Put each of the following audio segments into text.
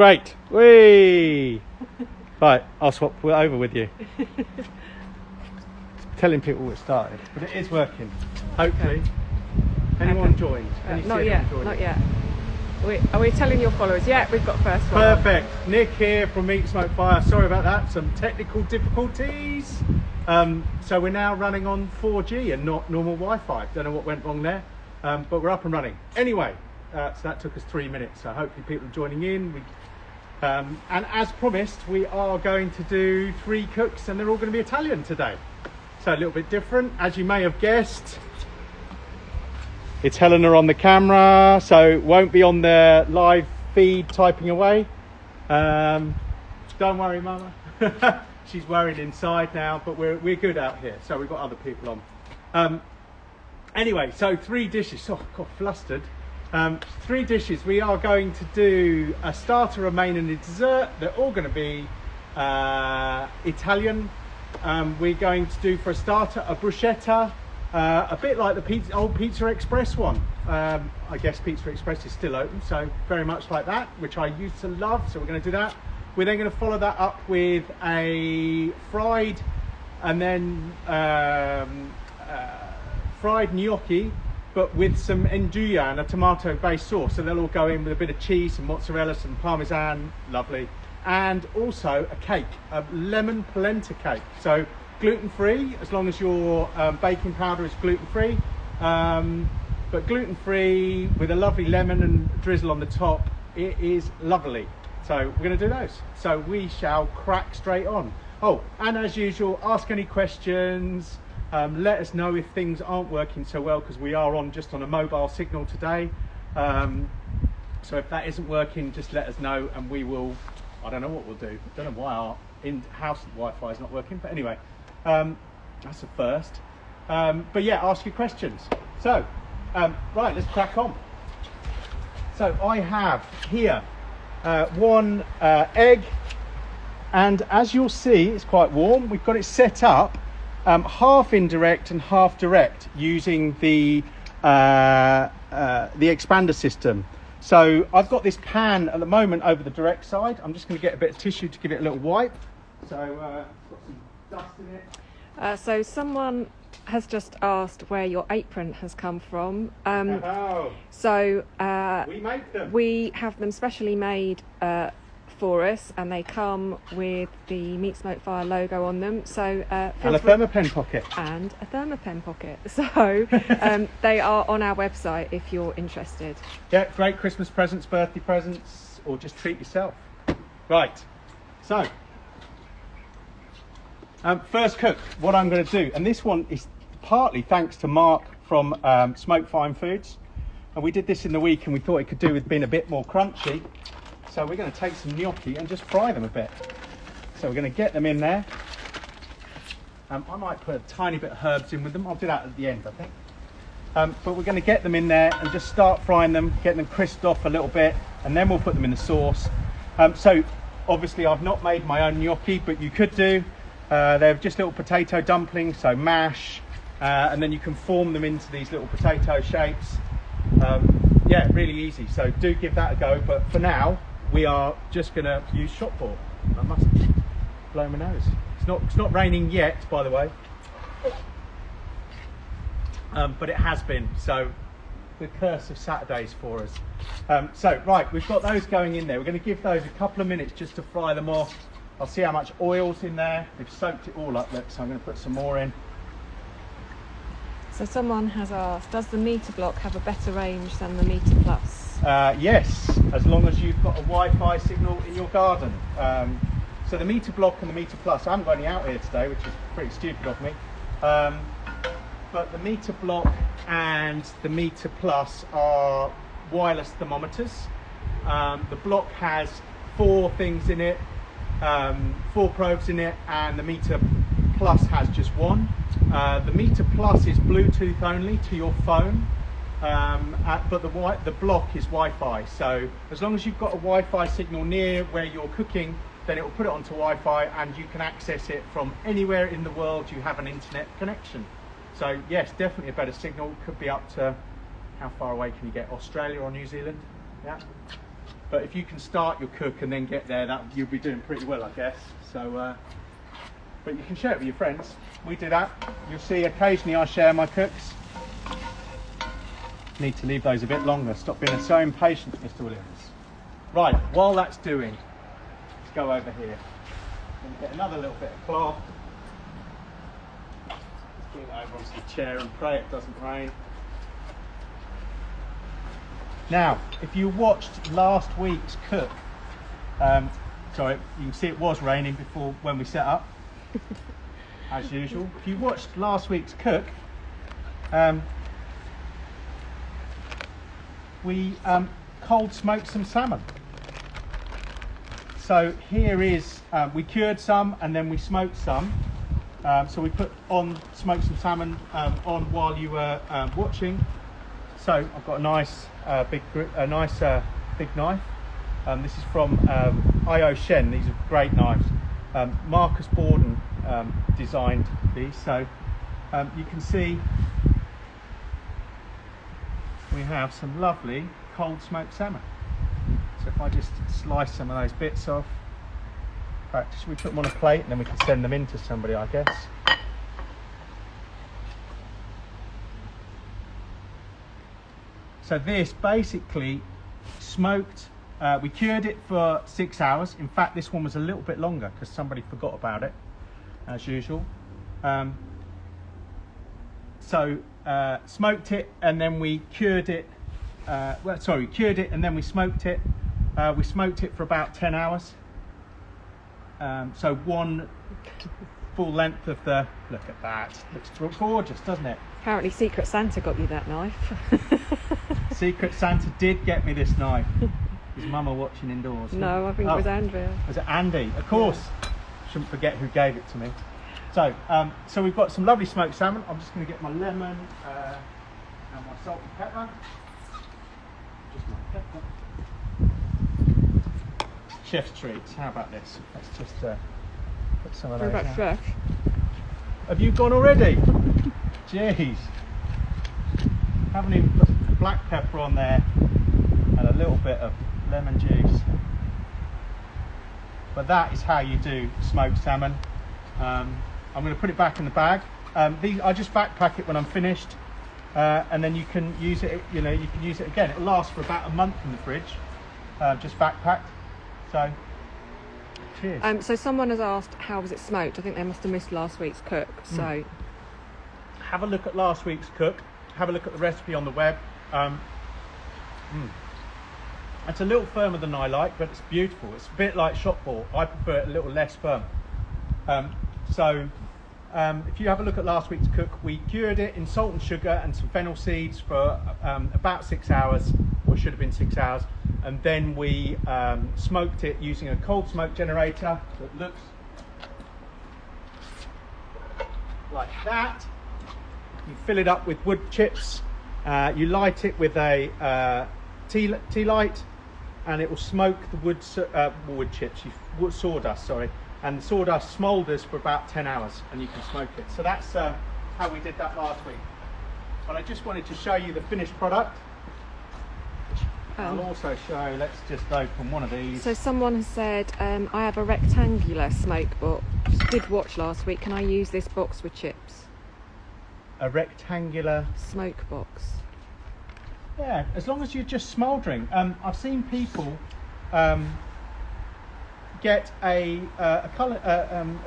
Great. Whee! Right, I'll swap over with you. Telling people it started, but it is working. Hopefully. Anyone joined? Not yet. Not yet. Are we telling your followers? Yeah, we've got first one. Perfect. Nick here from Meat Smoke Fire. Sorry about that. Some technical difficulties. So we're now running on 4G and not normal Wi-Fi. Don't know what went wrong there, but we're up and running. Anyway, so that took us 3 minutes. So hopefully people are joining in. And as promised, we are going to do 3 cooks, and they're all going to be Italian today. So a little bit different, as you may have guessed. It's Helena on the camera, so won't be on the live feed typing away. Don't worry, Mama. She's worried inside now, but we're good out here. So we've got other people on. Anyway, so 3 dishes. Oh, I got flustered. 3 dishes. We are going to do a starter, a main, and a dessert. They're all going to be Italian. We're going to do, for a starter, a bruschetta. A bit like the old Pizza Express one. I guess Pizza Express is still open, so very much like that, which I used to love. So we're going to do that. We're then going to follow that up with a fried, and then fried gnocchi, but with some nduja and a tomato-based sauce. So they'll all go in with a bit of cheese, some mozzarella, some parmesan, lovely, and also a cake, a lemon polenta cake. So gluten-free, as long as your baking powder is gluten-free, but gluten-free with a lovely lemon and drizzle on the top. It is lovely. So we're going to do those. So we shall crack straight on. Oh, and as usual, ask any questions. Let us know if things aren't working so well, because we are just on a mobile signal today. So if that isn't working, just let us know, and we will. I don't know what we'll do. I don't know why our in-house Wi-Fi is not working, but anyway. That's a first. But yeah, ask your questions. So, right, let's crack on. So I have here 1 egg, and as you'll see, it's quite warm. We've got it set up half indirect and half direct using the expander system. So I've got this pan at the moment over the direct side. I'm just going to get a bit of tissue to give it a little wipe. So got some dust in it. So someone has just asked where your apron has come from. So we make them. We have them specially made for us, and they come with the Meat Smoke Fire logo on them. So and a thermopen pocket. And a thermopen pocket. So they are on our website if you're interested. Yeah, great Christmas presents, birthday presents, or just treat yourself. Right. So. First cook, what I'm going to do, and this one is partly thanks to Mark from Smoke Fine Foods, and we did this in the week and we thought it could do with being a bit more crunchy. So we're going to take some gnocchi and just fry them a bit. So we're going to get them in there. I might put a tiny bit of herbs in with them. I'll do that at the end, I think. But we're going to get them in there and just start frying them, getting them crisped off a little bit, and then we'll put them in the sauce. So obviously I've not made my own gnocchi, but you could do. They're just little potato dumplings, so mash, and then you can form them into these little potato shapes. Yeah, really easy, so do give that a go, but for now we are just going to use shop ball. I must blow my nose. It's not raining yet, by the way, but it has been, so the curse of Saturdays for us. So right, we've got those going in there. We're going to give those a couple of minutes just to fry them off. I'll see how much oil's in there. They've soaked it all up, look, so I'm going to put some more in. So someone has asked, does the meter block have a better range than the meter plus? Yes, as long as you've got a Wi-Fi signal in your garden. So the meter block and the meter plus, I haven't got any out here today, which is pretty stupid of me. But the meter block and the meter plus are wireless thermometers. The block has 4 things in it. 4 probes in it, and the meter plus has just 1. The meter plus is Bluetooth only to your phone, but the block is Wi-Fi. So as long as you've got a Wi-Fi signal near where you're cooking, then it will put it onto Wi-Fi, and you can access it from anywhere in the world you have an internet connection. So yes, definitely a better signal. Could be up to, how far away can you get? Australia or New Zealand? Yeah. But if you can start your cook and then get there, that you'll be doing pretty well, I guess. So, but you can share it with your friends. We do that. You'll see occasionally I share my cooks. Need to leave those a bit longer. Stop being so impatient, Mr. Williams. Right, while that's doing, let's go over here and get another little bit of cloth. Let's bring it over onto the chair and pray it doesn't rain. Now, if you watched last week's cook, sorry, you can see it was raining before when we set up, as usual. If you watched last week's cook, we cold smoked some salmon. So here is, we cured some and then we smoked some. So we smoked some salmon on while you were watching. So I've got a nice big knife. This is from I.O. Shen. These are great knives. Marcus Borden designed these. So you can see we have some lovely cold smoked salmon. So if I just slice some of those bits off, in fact, should we put them on a plate and then we can send them in to somebody, I guess. So this basically smoked, we cured it for 6 hours. In fact, this one was a little bit longer because somebody forgot about it, as usual. Smoked it and then we cured it. We cured it and then we smoked it. We smoked it for about 10 hours. So one full length of the, look at that, looks gorgeous, doesn't it? Apparently Secret Santa got you that knife. Secret Santa did get me this knife. Is Mama watching indoors? No, I think it was Andrea. Was it Andy? Of course. Yeah. Shouldn't forget who gave it to me. So, so we've got some lovely smoked salmon. I'm just going to get my lemon and my salt and pepper. Just my pepper. Chef's treats. How about this? Let's just put some of those. What about fresh? Have you gone already? Jeez. Haven't even put black pepper on there and a little bit of lemon juice. But that is how you do smoked salmon. I'm going to put it back in the bag. I just backpack it when I'm finished, and then you can use it. You know, you can use it again. It'll last for about a month in the fridge, just backpacked. So, cheers. So someone has asked, how was it smoked? I think they must have missed last week's cook. So, have a look at last week's cook. Have a look at the recipe on the web. It's a little firmer than I like, but it's beautiful. It's a bit like shop bought. I prefer it a little less firm. If you have a look at last week's cook, we cured it in salt and sugar and some fennel seeds for about 6 hours, or it should have been 6 hours, and then we smoked it using a cold smoke generator that looks like that. You fill it up with wood chips, you light it with a tea light, and it will smoke the wood chips, sawdust, sorry. And the sawdust smoulders for about 10 hours and you can smoke it. So that's how we did that last week. But I just wanted to show you the finished product. I'll also show, let's just open one of these. So someone has said, I have a rectangular smoke box. Did watch last week. Can I use this box with chips? A rectangular smoke box. Yeah, as long as you're just smouldering. I've seen people get a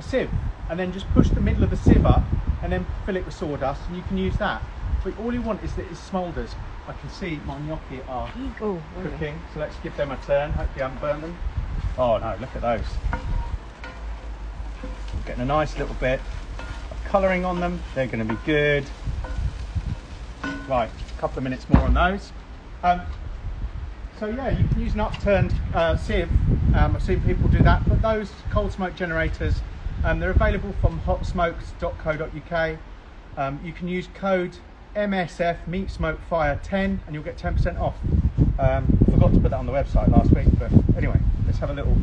sieve and then just push the middle of the sieve up and then fill it with sawdust, and you can use that. But all you want is that it smoulders. I can see my gnocchi are cooking, so let's give them a turn. Hopefully I haven't burned them. Oh no, look at those. Getting a nice little bit of colouring on them. They're going to be good. Right, a couple of minutes more on those. So yeah, you can use an upturned sieve. I've seen people do that, but those cold smoke generators, they're available from hotsmokes.co.uk. You can use code MSF Meat Smoke Fire 10 and you'll get 10% off. Forgot to put that on the website last week, but anyway, let's have a little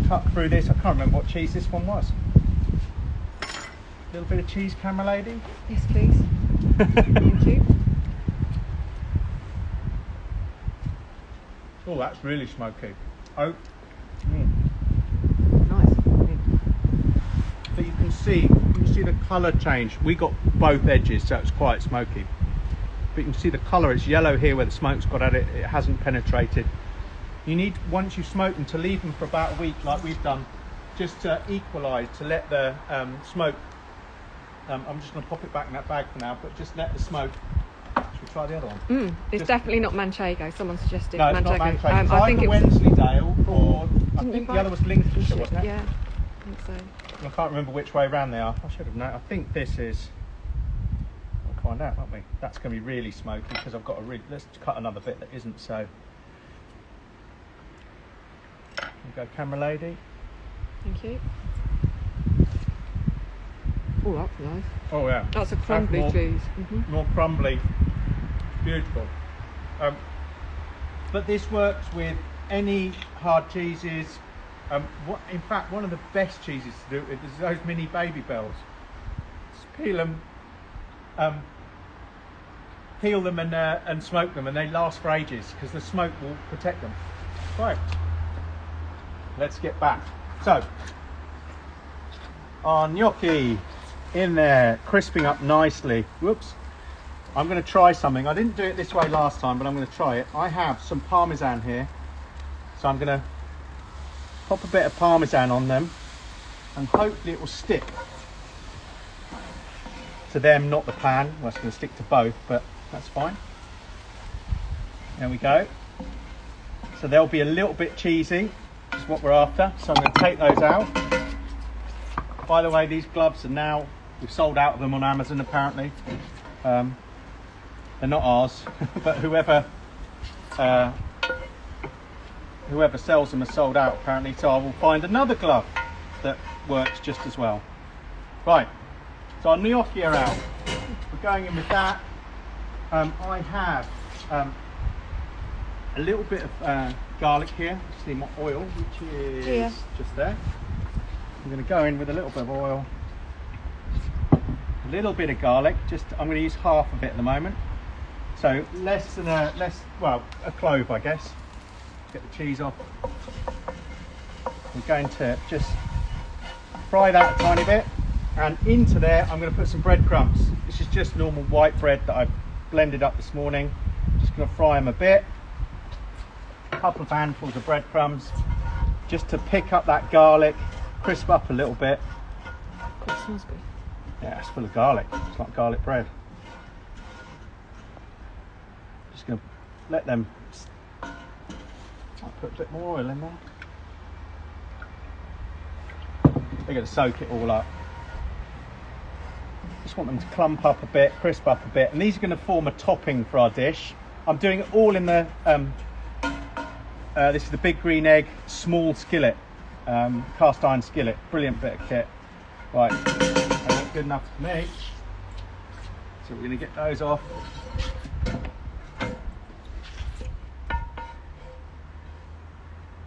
cut through this. I can't remember what cheese this one was. A little bit of cheese, camera lady? Yes, please. Thank you. Oh, that's really smoky. Oh, Nice. but you can see the colour change. We got both edges, so it's quite smoky. But you can see the colour. It's yellow here where the smoke's got at it. It hasn't penetrated. You need, once you smoke them, to leave them for about a week, like we've done, just to equalise, to let the smoke. I'm just going to pop it back in that bag for now, but just let the smoke. Should we try the other one? It's definitely not Manchego. Someone suggested No, it's Manchego. not Manchego. It's I think either it was. Wensleydale or I Didn't you think the buy- other was Lincolnshire, wasn't it? Yeah, I think so. I can't remember which way round they are. I should have known. I think this is. We'll find out, won't we? That's going to be really smoky because I've got a let's cut another bit that isn't so. Here you go, camera lady. Thank you. Oh, that's nice. Oh yeah. That's a crumbly more, cheese. More crumbly. Beautiful. But this works with any hard cheeses. In fact, one of the best cheeses to do is those mini baby bells. Just peel them, and smoke them, and they last for ages because the smoke will protect them. Right. Let's get back. So, our gnocchi in there, crisping up nicely. Whoops. I'm going to try something. I didn't do it this way last time, but I'm going to try it. I have some parmesan here, so I'm going to pop a bit of parmesan on them, and hopefully it will stick to them, not the pan. Well, it's going to stick to both, but that's fine. There we go. So they'll be a little bit cheesy, is what we're after. So I'm going to take those out. By the way, these gloves are now, we've sold out of them on Amazon apparently. They're not ours, but whoever sells them are sold out apparently, so I will find another glove that works just as well. Right, so our gnocchi are out. We're going in with that. I have a little bit of garlic here. See my oil, which is just there. I'm going to go in with a little bit of oil, a little bit of garlic. I'm going to use half of it at the moment. So less than a clove, I guess. Get the cheese off. I'm going to just fry that a tiny bit, and into there I'm going to put some breadcrumbs. This is just normal white bread that I've blended up this morning. Just going to fry them a bit. A couple of handfuls of breadcrumbs, just to pick up that garlic, crisp up a little bit. It smells good. Yeah, it's full of garlic. It's like garlic bread. Just going to let them. I'll put a bit more oil in there. They're going to soak it all up. Just want them to clump up a bit, crisp up a bit, and these are going to form a topping for our dish. I'm doing it all in the. This is the Big Green Egg small skillet, cast iron skillet. Brilliant bit of kit. Right, that's good enough for me. So we're going to get those off.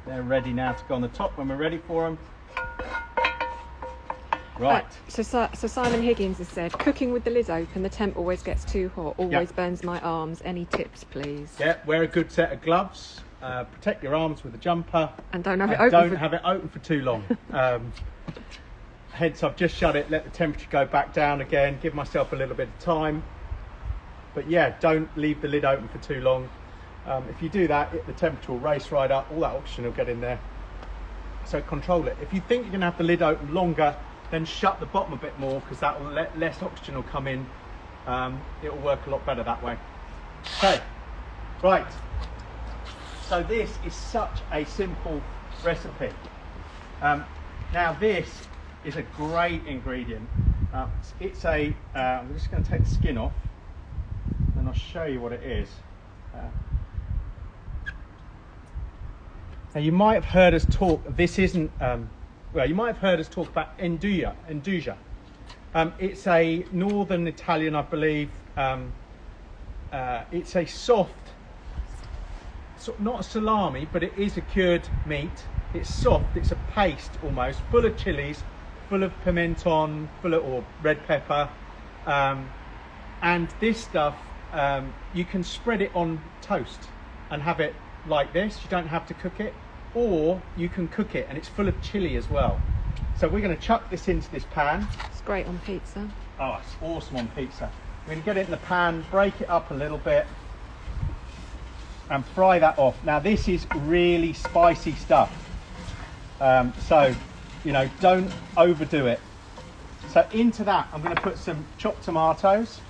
They're ready now to go on the top when we're ready for them. Right. So Simon Higgins has said, cooking with the lid open, the temp always gets too hot, always burns my arms. Any tips, please? Yeah, wear a good set of gloves. Protect your arms with a jumper. And don't have it open. Have it open for too long. Hence, I've just shut it, let the temperature go back down again, give myself a little bit of time. But yeah, don't leave the lid open for too long. If you do that, the temperature will race right up, all that oxygen will get in there. So control it. If you think you're going to have the lid open longer, then shut the bottom a bit more, because that will let less oxygen will come in. It will work a lot better that way. Okay, right. So this is such a simple recipe. Now this is a great ingredient. I'm just going to take the skin off, and I'll show you what it is. Now you might have heard us talk. This isn't. You might have heard us talk about nduja. It's a northern Italian, I believe. It's a soft, not a salami, but it is a cured meat. It's soft. It's a paste almost, full of chilies, full of pimenton, or red pepper, and this stuff you can spread it on toast and have it like this. You don't have to cook it, or you can cook it and it's full of chili as well. So we're going to chuck this into this pan. It's great on pizza. Oh, it's awesome on pizza. We're going to get it in the pan, break it up a little bit and fry that off. Now this is really spicy stuff, so you know, don't overdo it. So into that I'm going to put some chopped tomatoes,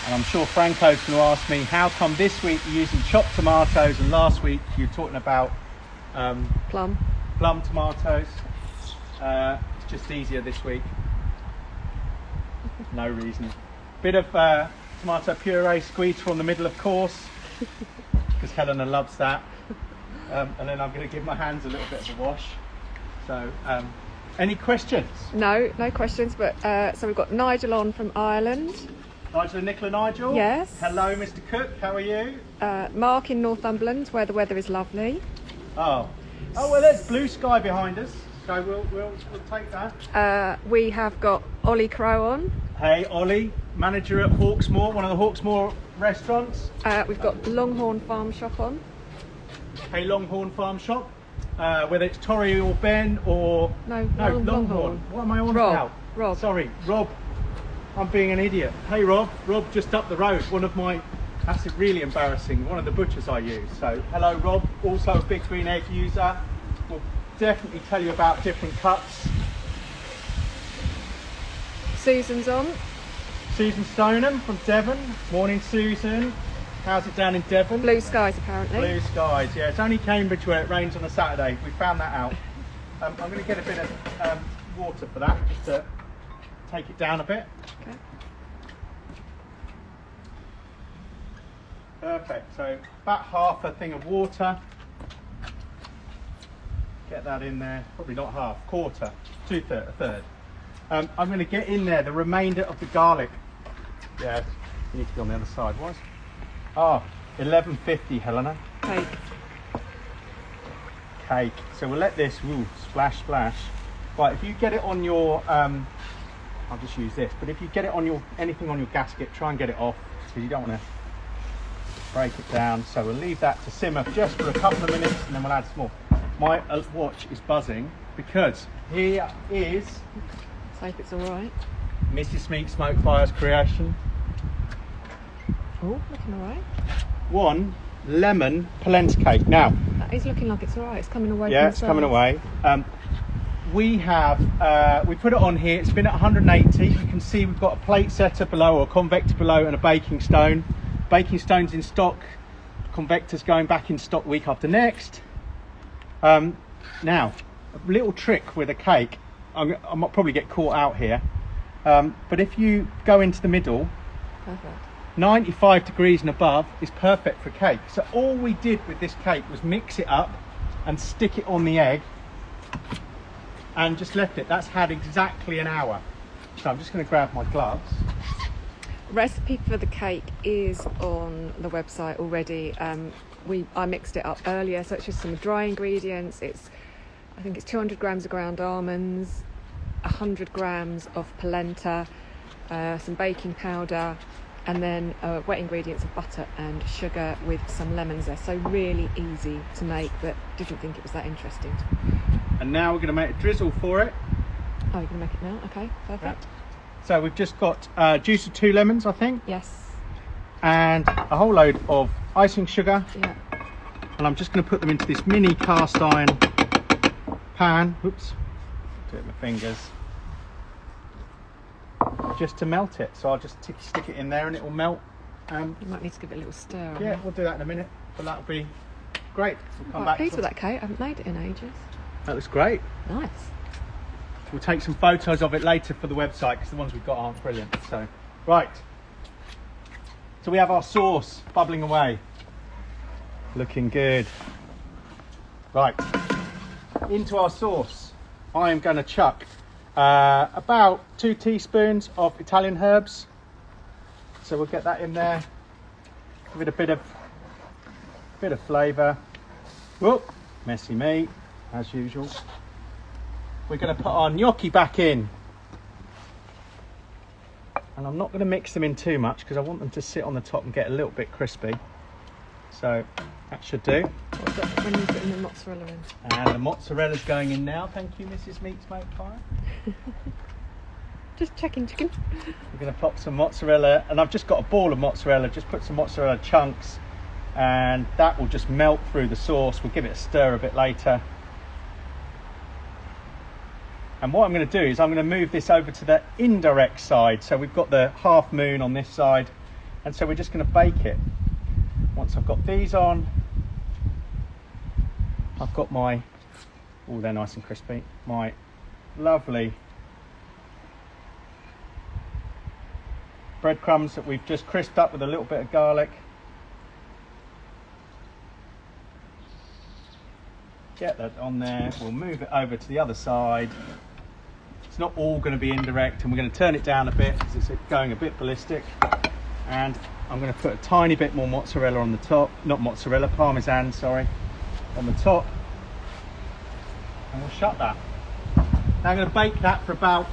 and I'm sure Franco's going to ask me how come this week you're using chopped tomatoes and last week you're talking about Plum tomatoes. It's just easier this week. No reason. Bit of tomato puree squeezed from the middle, of course, because Helena loves that. And then I'm going to give my hands a little bit of a wash. So, any questions? No questions, but so we've got Nigel on from Ireland. Nigel and Nicola. Nigel? Yes. Hello, Mr. Cook, how are you? Mark in Northumberland, where the weather is lovely. Oh, well, there's blue sky behind us, so we'll take that. We have got Ollie Crow on. Hey, Ollie, manager at Hawksmoor, one of the Hawksmoor restaurants. We've got Longhorn Farm Shop on. Hey, Longhorn Farm Shop, whether it's Torry or Ben or... No, Longhorn. What am I on about? Rob. Sorry, Rob. I'm being an idiot. Hey, Rob, just up the road, that's really embarrassing, one of the butchers I use. So, hello, Rob, also a big green egg user. We'll definitely tell you about different cuts. Susan's on. Susan Stoneham from Devon. Morning, Susan. How's it down in Devon? Blue skies, apparently. Blue skies, yeah. It's only Cambridge where it rains on a Saturday. We found that out. I'm going to get a bit of water for that, just to take it down a bit. Okay. Perfect. So about half a thing of water. Get that in there. Probably not half, quarter, a third. I'm going to get in there the remainder of the garlic. Yeah, you need to be on the other side. What? Oh, 11.50, Helena. Cake. So we'll let this splash. Right, if you get it on your, I'll just use this. But if you get it on anything on your gasket, try and get it off, because you don't want to break it down. So we'll leave that to simmer just for a couple of minutes, and then we'll add some more. My watch is buzzing because here is, Let's hope it's all right. Mrs. Meat Smokefire's creation. Oh, looking all right. One lemon polenta cake. Now, That is looking like it's all right. It's coming away. yeah, from it's the coming sides. away. We put it on here. It's been at 180. You can see we've got a plate setter below, or a convector below, and a baking stone. Baking stone's in stock. Convector's going back in stock week after next. Now, a little trick with a cake. I might probably get caught out here, but if you go into the middle, Perfect. 95 degrees and above is perfect for cake. So all we did with this cake was mix it up and stick it on the egg and just left it. That's had exactly an hour. So I'm just going to grab my gloves. Recipe for the cake is on the website already. I mixed it up earlier, so it's just some dry ingredients. I think it's 200 grams of ground almonds, 100 grams of polenta, some baking powder, and then wet ingredients of butter and sugar with some lemons there. So really easy to make, but didn't think it was that interesting. And now we're going to make a drizzle for it. Oh, you're going to make it now? Okay, perfect. Yeah. So we've just got juice of 2 lemons, I think. Yes. And a whole load of icing sugar. Yeah. And I'm just going to put them into this mini cast iron pan. Oops. Do it with my fingers. Just to melt it. So I'll just stick it in there and it will melt. You might need to give it a little stir. Yeah, we'll do that in a minute. But that'll be great. We'll come I'm back. quite pleased with that cake. I haven't made it in ages. That looks great. Nice. We'll take some photos of it later for the website, because the ones we've got aren't brilliant. So, right. So we have our sauce bubbling away. Looking good. Right. Into our sauce, I am going to chuck about 2 teaspoons of Italian herbs. So we'll get that in there. Give it a bit of flavour. Whoop, messy me, as usual. We're going to put our gnocchi back in. And I'm not going to mix them in too much because I want them to sit on the top and get a little bit crispy. So that should do. What's that when you're putting the mozzarella in? And the mozzarella's going in now. Thank you, Mrs. Meat Smoke Fire. Just checking chicken. We're going to pop some mozzarella, and I've just got a ball of mozzarella. Just put some mozzarella chunks, and that will just melt through the sauce. We'll give it a stir a bit later. And what I'm going to do is I'm going to move this over to the indirect side. So we've got the half moon on this side, and so we're just going to bake it. Once I've got these on, I've got my, oh, they're nice and crispy, my lovely breadcrumbs that we've just crisped up with a little bit of garlic. Get that on there. We'll move it over to the other side. It's not all going to be indirect, and we're going to turn it down a bit because it's going a bit ballistic. And I'm going to put a tiny bit more mozzarella on the top, not mozzarella, parmesan, sorry, on the top. And we'll shut that. Now I'm going to bake that for about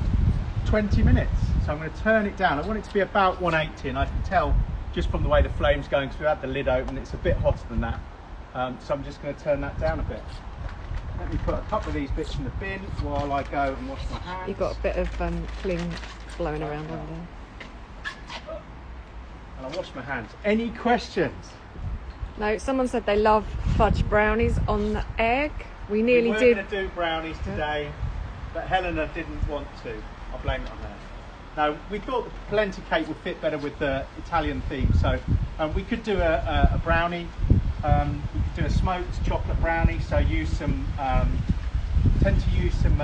20 minutes. So I'm going to turn it down. I want it to be about 180, and I can tell just from the way the flame's going, because we had the lid open, it's a bit hotter than that. So I'm just going to turn that down a bit. Let me put a couple of these bits in the bin while I go and wash my hands. You've got a bit of fling blowing around over there. And I wash my hands. Any questions? No, someone said they love fudge brownies on the egg. We nearly We did. were going to do brownies today, but Helena didn't want to. I'll blame it on her. No, we thought the polenta cake would fit better with the Italian theme, so we could do a brownie. We could do a smoked chocolate brownie, so use some, tend to use some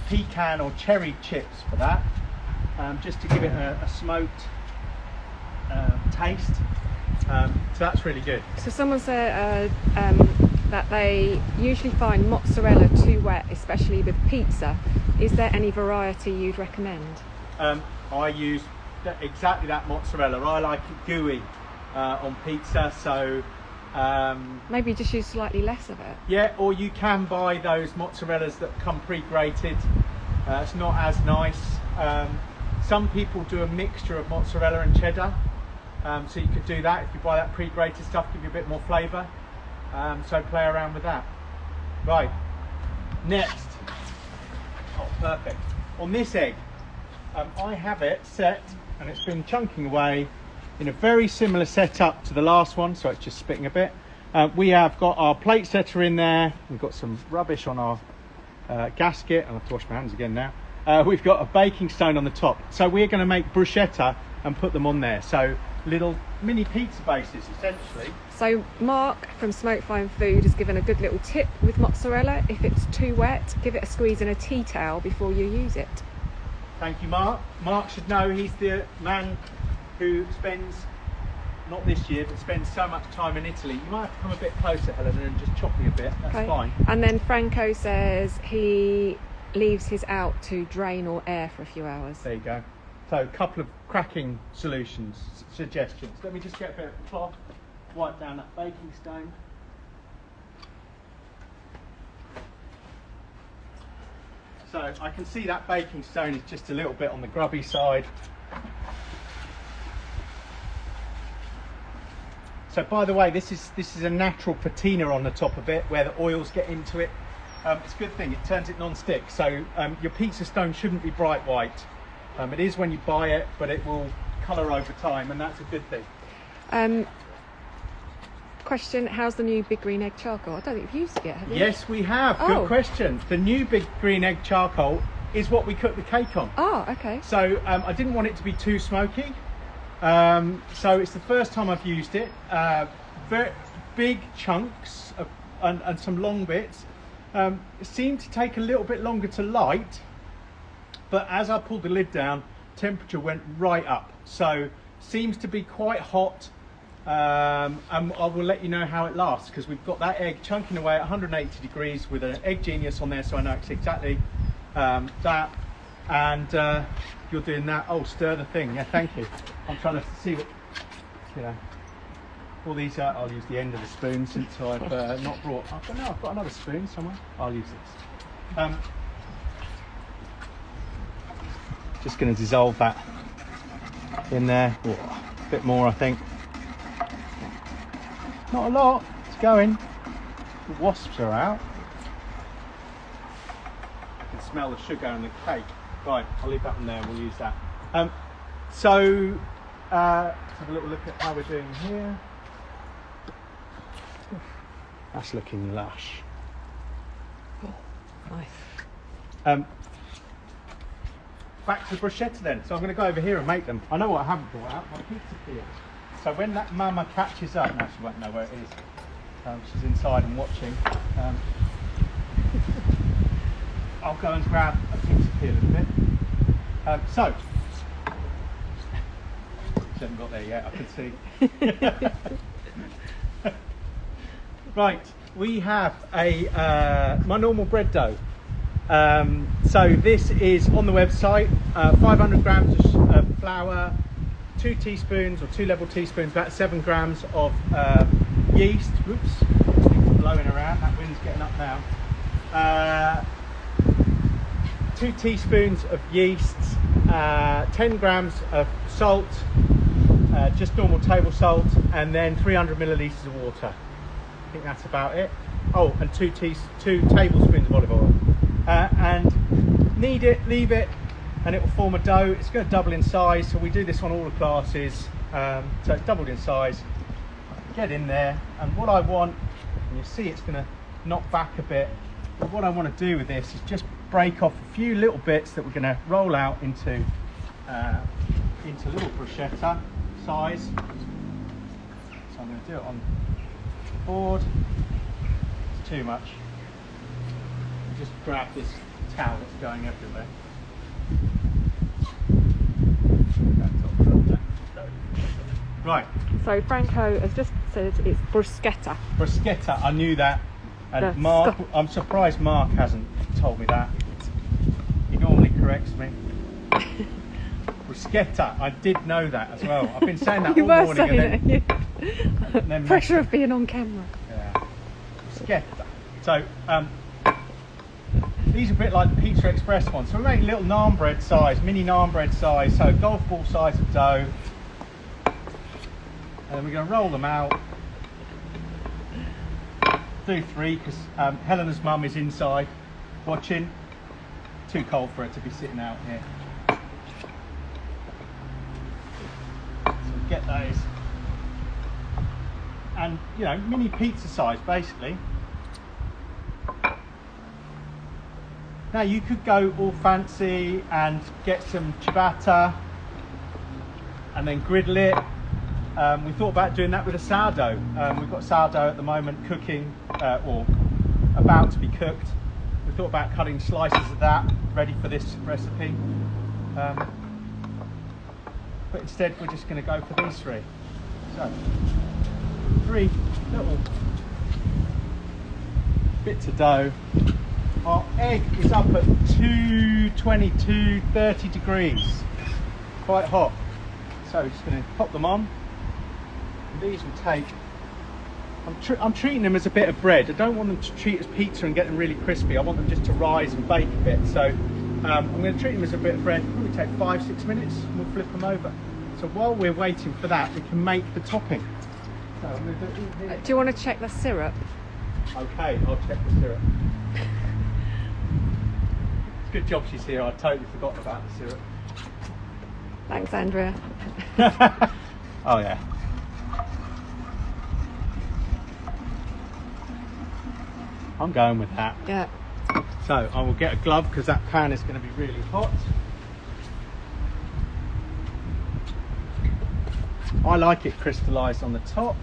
pecan or cherry chips for that, just to give it a smoked taste. So that's really good. So someone said that they usually find mozzarella too wet, especially with pizza. Is there any variety you'd recommend? I use exactly that mozzarella. I like it gooey on pizza, so maybe just use slightly less of it. yeah, or you can buy those mozzarellas that come pre-grated. It's not as nice. Some people do a mixture of mozzarella and cheddar, so you could do that if you buy that pre-grated stuff, give you a bit more flavour. So play around with that. Right, next. Oh, perfect. On this egg, I have it set, and it's been chunking away in a very similar setup to the last one, so it's just spitting a bit. We have got our plate setter in there. We've got some rubbish on our gasket. I'll have to wash my hands again now. We've got a baking stone on the top. So we're going to make bruschetta and put them on there. So little mini pizza bases, essentially. So Mark from Smoke Fine Food has given a good little tip with mozzarella. If it's too wet, give it a squeeze in a tea towel before you use it. Thank you, Mark. Mark should know he's the man who spends, not this year, but spends so much time in Italy. You might have to come a bit closer, Helena, and just chop me a bit. That's fine. And then Franco says he leaves his out to drain or air for a few hours. There you go. So a couple of cracking solutions, suggestions. Let me just get a bit of cloth, wipe down that baking stone. So I can see that baking stone is just a little bit on the grubby side. So by the way, this is a natural patina on the top of it where the oils get into it. It's a good thing, it turns it non-stick. So your pizza stone shouldn't be bright white. It is when you buy it, but it will colour over time, and that's a good thing. Question, how's the new big green egg charcoal? I don't think you've used it yet, have you? Yes, we have. Good question. The new big green egg charcoal is what we cook the cake on. Oh, okay. So I didn't want it to be too smoky. So it's the first time I've used it. Very big chunks and some long bits. It seemed to take a little bit longer to light, but as I pulled the lid down, temperature went right up. So seems to be quite hot. And I will let you know how it lasts, because we've got that egg chunking away at 180 degrees with an Egg Genius on there, so I know it's exactly that. And you're doing that. Oh, stir the thing. Yeah, thank you. I'm trying to see what, you know, all these. I'll use the end of the spoon since I've not brought. I don't know. I've got another spoon somewhere. I'll use this. Just going to dissolve that in there. Oh, a bit more, I think. Not a lot. It's going. The wasps are out. I can smell the sugar and the cake. Right, I'll leave that one there. We'll use that. So let's have a little look at how we're doing here. That's looking lush. Oh, nice. Back to the bruschetta then. So I'm going to go over here and make them. I know what I haven't brought out, my pizza peel. So when that mama catches up, no, she won't know where it is. She's inside and watching. I'll go and grab a pizza peel in a bit. So, she hasn't got there yet, I can see. Right, we have my normal bread dough. So this is on the website, 500 grams of flour, 2 teaspoons or 2 level teaspoons, about 7 grams of yeast. Whoops, it's blowing around, that wind's getting up now. 2 teaspoons of yeast, 10 grams of salt, just normal table salt, and then 300 millilitres of water. I think that's about it. Oh, and 2 tablespoons of olive oil. And knead it, leave it, and it will form a dough. It's going to double in size, so we do this on all the classes. So it's doubled in size. Get in there, and what I want, and you see it's going to knock back a bit, but what I want to do with this is just break off a few little bits that we're going to roll out into little bruschetta size. So I'm going to do it on the board. It's too much. Just grab this towel that's going everywhere. Right. So Franco has just said it's bruschetta. Bruschetta, I knew that. And Mark, I'm surprised Mark hasn't told me that. He normally corrects me. Bruschetta, I did know that as well. I've been saying that all morning. And then pressure of being on camera. Yeah. Bruschetta. So, these are a bit like the Pizza Express ones. So we're making little naan bread size, mini naan bread size, so golf ball size of dough. And then we're going to roll them out. Do 3 because Helena's mum is inside watching. Too cold for her to be sitting out here. So get those. And, you know, mini pizza size basically. Now you could go all fancy and get some ciabatta and then griddle it. We thought about doing that with a sourdough. We've got sourdough at the moment cooking or about to be cooked. We thought about cutting slices of that ready for this recipe. But instead we're just going to go for these 3. So 3 little bits of dough. Our egg is up at 220, 230 degrees, quite hot. So just going to pop them on. And these will take, I'm treating them as a bit of bread. I don't want them to treat as pizza and get them really crispy. I want them just to rise and bake a bit. So I'm going to treat them as a bit of bread. Probably take 5-6 minutes and we'll flip them over. So while we're waiting for that, we can make the topping. So I'm going to do it here. Do you want to check the syrup? Okay, I'll check the syrup. Good job she's here. I totally forgot about the syrup. Thanks, Andrea. Oh yeah. I'm going with that. Yeah. So I will get a glove because that pan is going to be really hot. I like it crystallised on the top.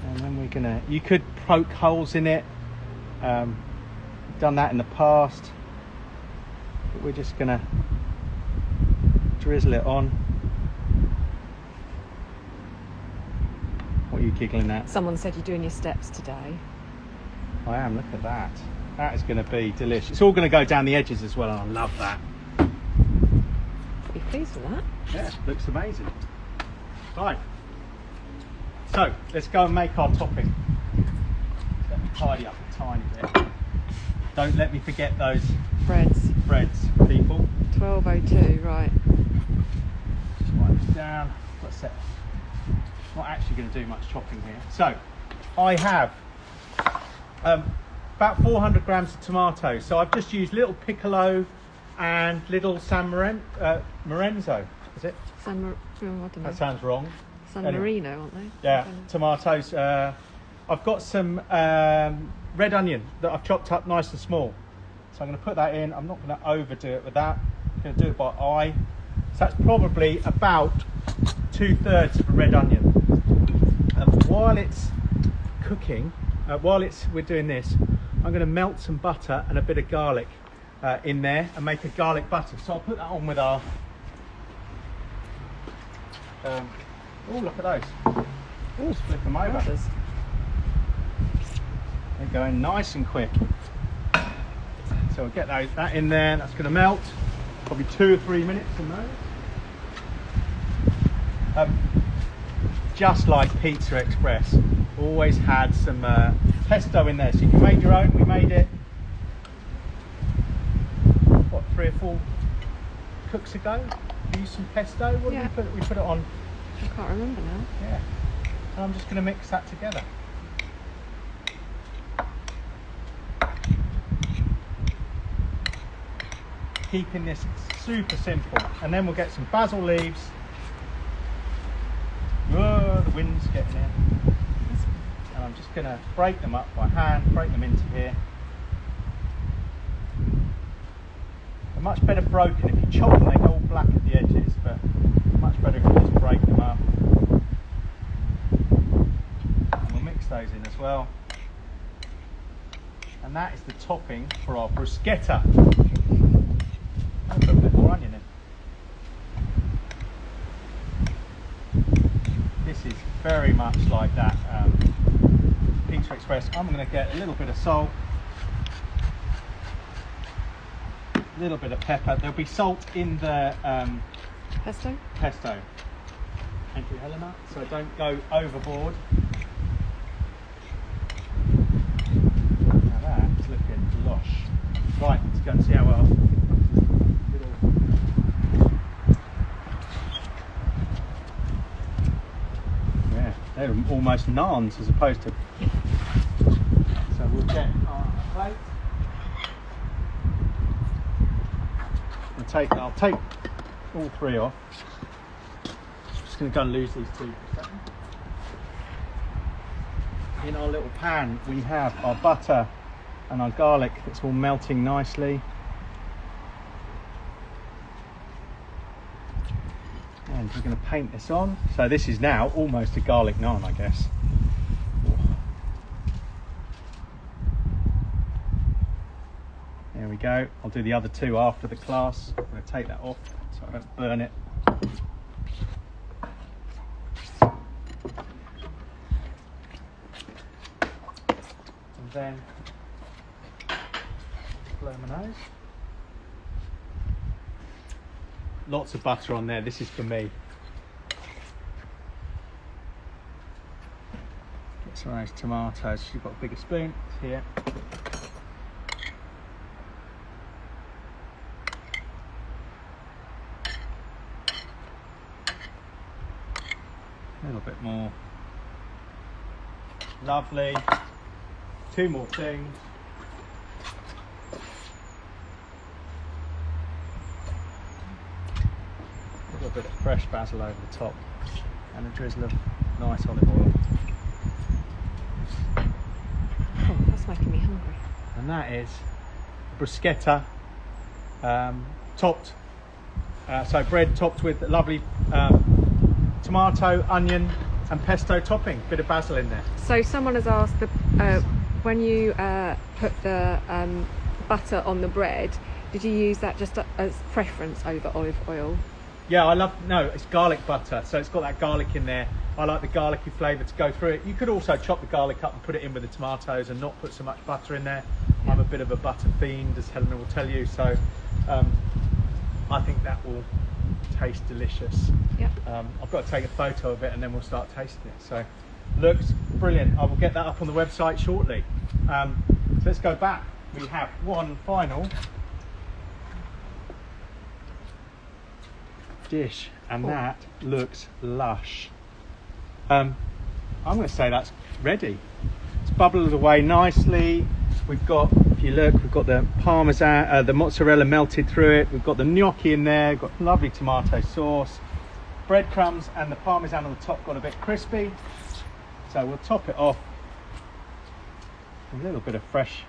And then we're gonna, you could poke holes in it. Done that in the past. But we're just gonna drizzle it on. What are you giggling at? Someone said you're doing your steps today. I am, look at that. That is going to be delicious. It's all going to go down the edges as well, and I love that. Be pleased with that. Yeah, looks amazing. Right. So, let's go and make our topping. Let me tidy up a tiny bit. Don't let me forget those Breads. breads, people. 12:02, right. Just wipe this down. What's that? Not actually going to do much chopping here. So I have about 400 grams of tomatoes. So I've just used little piccolo and little Morenzo. Is it? I don't know. That sounds wrong. San Anyway. Marino, aren't they? Yeah, tomatoes. I've got some red onion that I've chopped up nice and small. So I'm going to put that in. I'm not going to overdo it with that. I'm going to do it by eye. So that's probably about 2/3 of a red onion. While it's cooking, we're doing this, I'm going to melt some butter and a bit of garlic in there and make a garlic butter. So I'll put that on with our. Oh, look at those! Oh, flip them over. Brothers. They're going nice and quick. So we'll get that in there. That's going to melt. Probably 2 or 3 minutes in those. Just like Pizza Express, always had some pesto in there, so you can make your own. We made it, what, 3 or 4 cooks ago. We used some pesto. What did we put? We put it on. I can't remember now. Yeah. And I'm just going to mix that together. Keeping this super simple, and then we'll get some basil leaves. Whoa, the wind's getting in. And I'm just going to break them up by hand, break them into here. They're much better broken. If you chop them, they go all black at the edges, but much better if you just break them up. And we'll mix those in as well. And that is the topping for our bruschetta. I'll put a bit more onion in. This is very much like that Pizza Express. I'm going to get a little bit of salt, a little bit of pepper. There'll be salt in the Pesto? pesto. Thank you, Helena. So don't go overboard. Now that's looking lush. Right, let's go and see how well. They're almost naans as opposed to. So we'll get our plate. I'll take all 3 off. Just going to go and lose these 2 for a second. In our little pan we have our butter and our garlic that's all melting nicely. And we're going to paint this on. So this is now almost a garlic naan, I guess. There we go. I'll do the other 2 after the class. I'm going to take that off so I don't burn it. And then blow my nose. Lots of butter on there. This is for me. Get some of those tomatoes. You've got a bigger spoon. It's here. A little bit more. Lovely. 2 more things. A little bit of fresh basil over the top and a drizzle of nice olive oil. Oh, that's making me hungry. And that is bruschetta, topped, so bread topped with lovely tomato, onion and pesto topping, bit of basil in there. So someone has asked, when you put the butter on the bread, did you use that just as preference over olive oil? Yeah, it's garlic butter, so it's got that garlic in there. I like the garlicky flavour to go through it. You could also chop the garlic up and put it in with the tomatoes and not put so much butter in there. Yeah. I'm a bit of a butter fiend, as Helena will tell you, so I think that will taste delicious. Yeah. I've got to take a photo of it and then we'll start tasting it. So looks brilliant. I will get that up on the website shortly. So let's go back. We have one final dish, and Oh. that looks lush. I'm going to say that's ready. It's bubbled away nicely. We've got, if you look, we've got the parmesan, the mozzarella melted through it. We've got the gnocchi in there. We've got lovely tomato sauce, breadcrumbs, and the parmesan on the top got a bit crispy. So we'll top it off with a little bit of fresh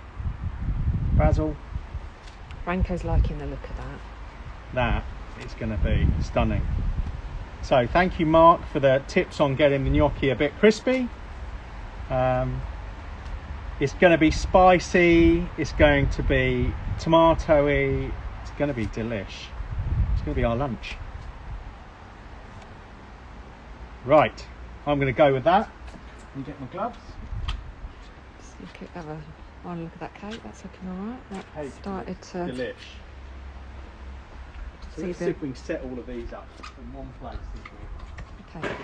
basil. Franco's liking the look of that. That is going to be stunning. So thank you, Mark, for the tips on getting the gnocchi a bit crispy. It's going to be spicy, it's going to be tomatoey, it's going to be delish. It's going to be our lunch. Right, I'm going to go with that. You get my gloves. Just have a look at that cake. That's looking all right. That Cake started to delish. So see let's see the. if we can set all of these up in one place this week. Okay.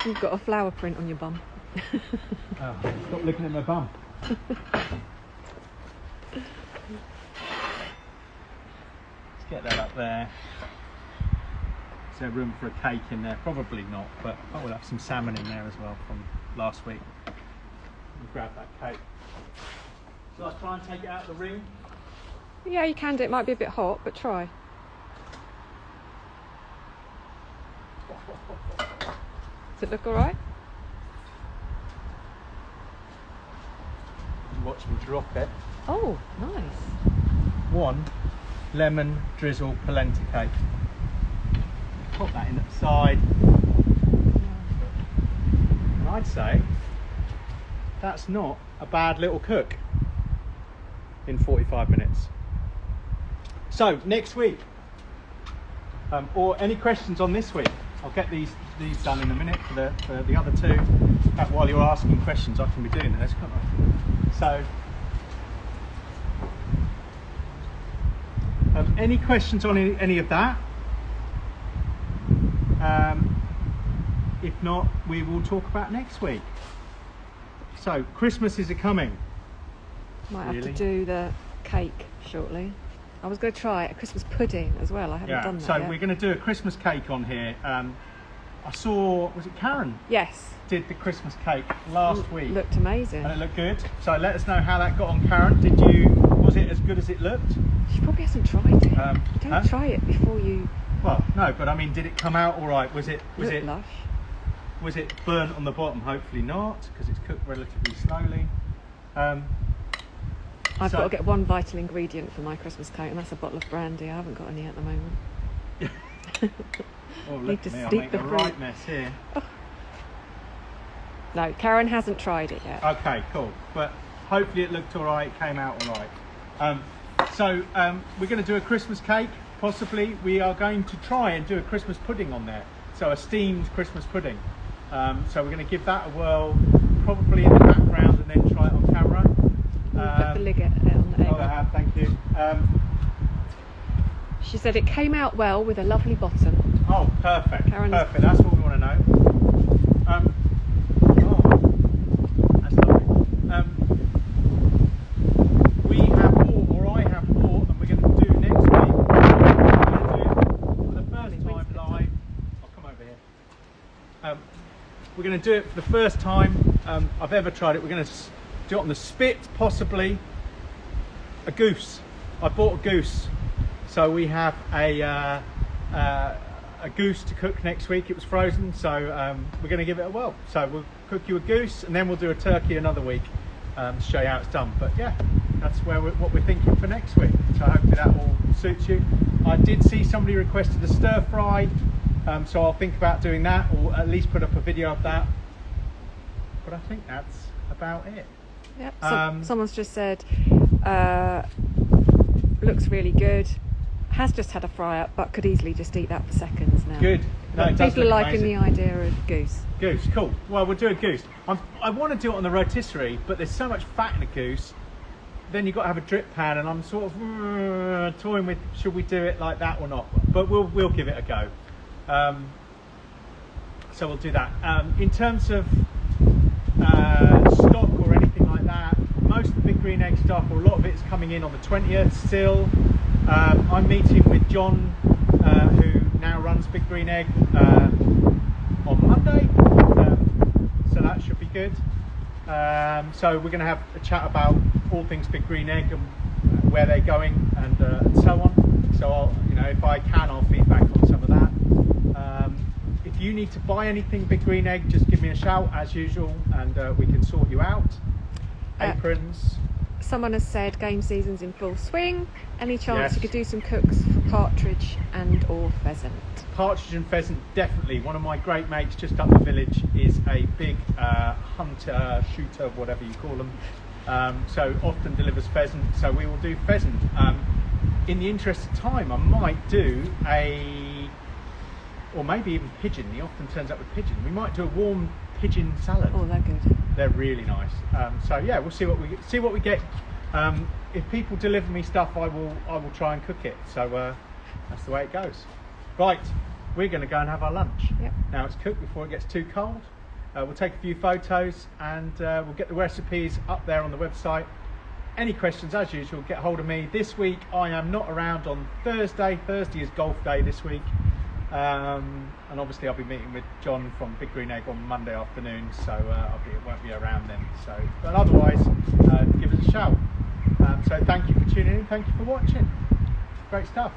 You've got a flower print on your bum. Oh, stop looking at my bum. Let's get that up there. Is there room for a cake in there? Probably not, but I will have some salmon in there as well from last week. We'll grab that cake. Shall I try and take it out of the ring? Yeah, you can do. It might be a bit hot, but try. Does it look all right? Watch me drop it. Oh, nice. One lemon drizzle polenta cake. Pop that in at the side. And I'd say that's not a bad little cook in 45 minutes. So next week, or any questions on this week, I'll get these done in a minute for the other two. In fact, while you're asking questions, I can be doing this, can't I? So, any questions on any of that? If not, we will talk about next week. So, Christmas is coming. Might have Really? to do the cake shortly. I was going to try a Christmas pudding as well. I haven't done that so yet. we're going to do a Christmas cake on here. I saw, was it Karen? Yes. Did the Christmas cake last week. Looked amazing. And it looked good. So let us know how that got on, Karen. Was it as good as it looked? She probably hasn't tried it. Don't Huh? try it before you. Well, no, but I mean, did it come out all right? Was it Look lush. was it burnt on the bottom? Hopefully not, because it's cooked relatively slowly. I've So- got to get one vital ingredient for my Christmas cake, and that's a bottle of brandy. I haven't got any at the moment. Oh, Need look to at me, I'm steep making the a fruit. right mess here. No, Karen hasn't tried it yet. Okay, cool. But hopefully it looked all right, it came out all right. So we're going to do a Christmas cake, possibly. We are going to try and do a Christmas pudding on there. So a steamed Christmas pudding. So we're going to give that a whirl, probably in the background, and then try it on camera. Put the lid on the egg. Oh, I have, thank you. She said it came out well with a lovely bottom. Oh, perfect. Karen's- Perfect. That's what we want to know. That's lovely. We have bought, or I have bought, and we're going to do next week. We're going to do it for the first time live. I'll come over here. We're going to do it for the first time I've ever tried it. We're going to do it on the spit, possibly. A goose. I bought a goose. So we have a goose to cook next week. It was frozen, so we're going to give it a whirl. So we'll cook you a goose, and then we'll do a turkey another week to show you how it's done. But yeah, that's what we're thinking for next week. So hopefully that all suits you. I did see somebody requested a stir fry, so I'll think about doing that, or at least put up a video of that. But I think that's about it. Yep. Someone's just said, looks really good. Has just had a fry up, but could easily just eat that for seconds now. Good. No, it does People are look liking amazing. the idea of goose. Goose, cool. Well, we'll do a goose. I want to do it on the rotisserie, but there's so much fat in a goose. Then you've got to have a drip pan, and I'm sort of toying with should we do it like that or not. But we'll give it a go. So we'll do that. In terms of stock or anything like that, most most of the Big Green Egg stuff, or a lot of it's coming in on the 20th still. I'm meeting with John, who now runs Big Green Egg, on Monday, so that should be good. So we're going to have a chat about all things Big Green Egg and where they're going and so on. So I'll, if I can, I'll feedback on some of that. If you need to buy anything Big Green Egg, just give me a shout as usual, and we can sort you out. Aprons. Someone has said game season's in full swing. Any chance Yes. you could do some cooks for partridge and or pheasant? Partridge and pheasant, definitely. One of my great mates just up the village is a big hunter, shooter, whatever you call them. So often delivers pheasant, so we will do pheasant. In the interest of time, I might do or maybe even pigeon. He often turns up with pigeon. We might do a warm pigeon salad. Oh, they're good. They're really nice. So yeah, we'll see what we get. If people deliver me stuff, I will try and cook it. So that's the way it goes. Right, we're going to go and have our lunch. Yep. Now it's cooked before it gets too cold. We'll take a few photos and we'll get the recipes up there on the website. Any questions, as usual, get hold of me. This week I am not around on Thursday. Thursday is golf day this week. And obviously I'll be meeting with John from Big Green Egg on Monday afternoon, so won't be around then. So, but otherwise, give us a shout. So thank you for tuning in. Thank you for watching. Great stuff.